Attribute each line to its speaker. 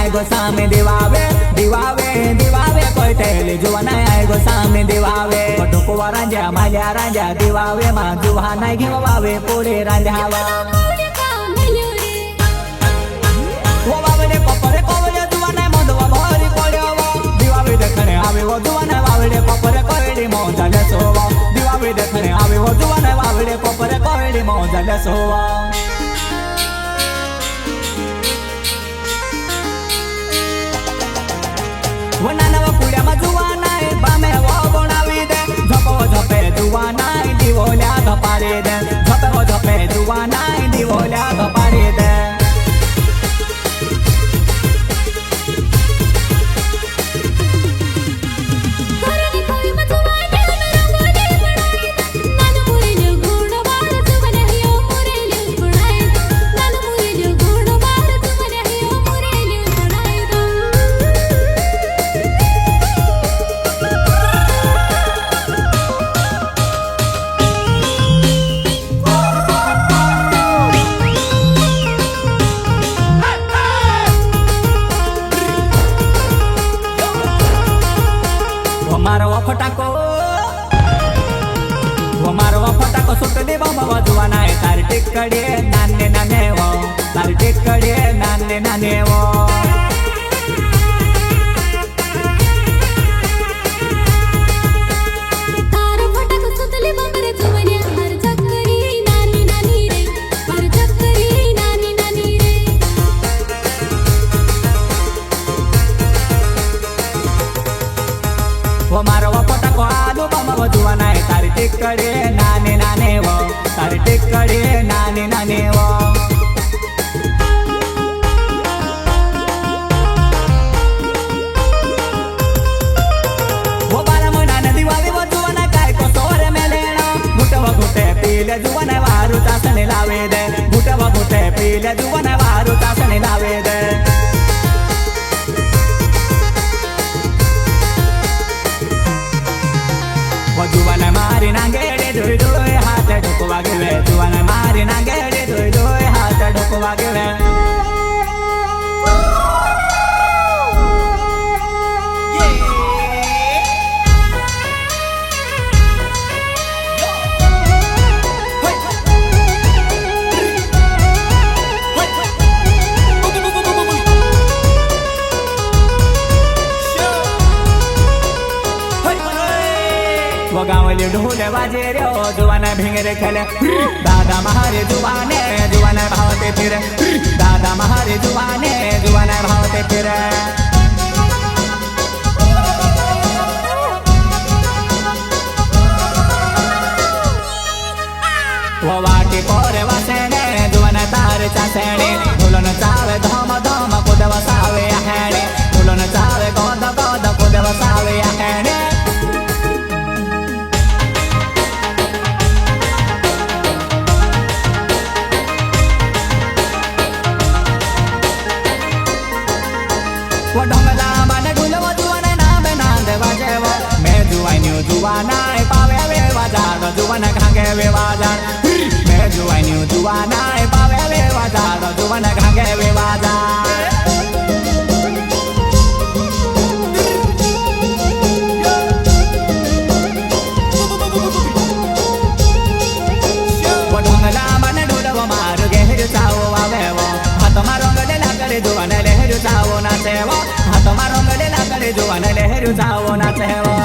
Speaker 1: आए गो सामे दिवावे दिवावे दिवावे कोई तेल जुवाना आए गो सामे दिवावे ढोकवा रांजा माल्या रांजा दिवावे मा जुहा नाही घेवावे पुढे रांजावा वो बावडे पपरे कोवडे जुवाना मोदवा भरी पड्यावा दिवावे देखणे आवे वो जुवाना बावडे पपरे कोवडे मोजाले सोवा दिवावे देखणे आवे वो जुवाना बावडे पपरे कोवडे मोजाले सोवा वनाना व पुड्या मा जुवाना बामे वो बनावी दे झपो झपे जुवाना दिवोल्या धपारे दे झपो झपे जुवाना दिवोल्या धपारे दे फटाको सुट दे बाबा जुवाना तार टिकड़े नाने नाने वो तार टिकड़े नाने नाने वो
Speaker 2: तार फटाको सुतले बाबरे जुवाने हर चक्करी नानी नानी रे हर चक्करी नानी नानी रे
Speaker 1: वो मारो फटाको आलू बाबा जुवाना तार टिकड़े नाने नाने वो तार टिकड़े नाने नाने वो वो बारा मना दिवाळी वो जुवाना काय को सोरे में लेना घुटवा घुटे पीले जुवाना वारू तासने लावे दे घुटवा घुटे पीले जुवाना वारू तासने लावे दे जुवाना मारी नांगेडे दोय दोय हात ढोकवा गेले जुवाना मारी नांगेडे दोय दोय हात ढोकवा गेले वो गावले ढोले बाजे रे जुवाना भिंगरे खेले दादा महारे जुवाने जुवाना भावते फिरे दादा महारे जुवाने जुवाना भावते फिरे वो वाटी पोरे वासेने जुवाना तारे चासेने फुलन चावे धम धम कुदवा सावे आहेने फुलन चावे गोद गोद कुदवा सावे आहेने वो ढोंगला माने ढोलवा जुवाना नामे नांदे वाजेवा मैं जुवानी जुवाना पावे वे बाजार जुवाना घांगे वे बाजार मैं जुवानी जुवाना पावे वे बाजार जुवाना घांगे वे बाजार वो ढोंगला माने ढोलवा मार गेहर चावो आवेवा हाथ मारो गले लागले जुवाना लहर चावो नाचेवा हाथ मारो गले लागले जुवाना लहर चावो नाचेवा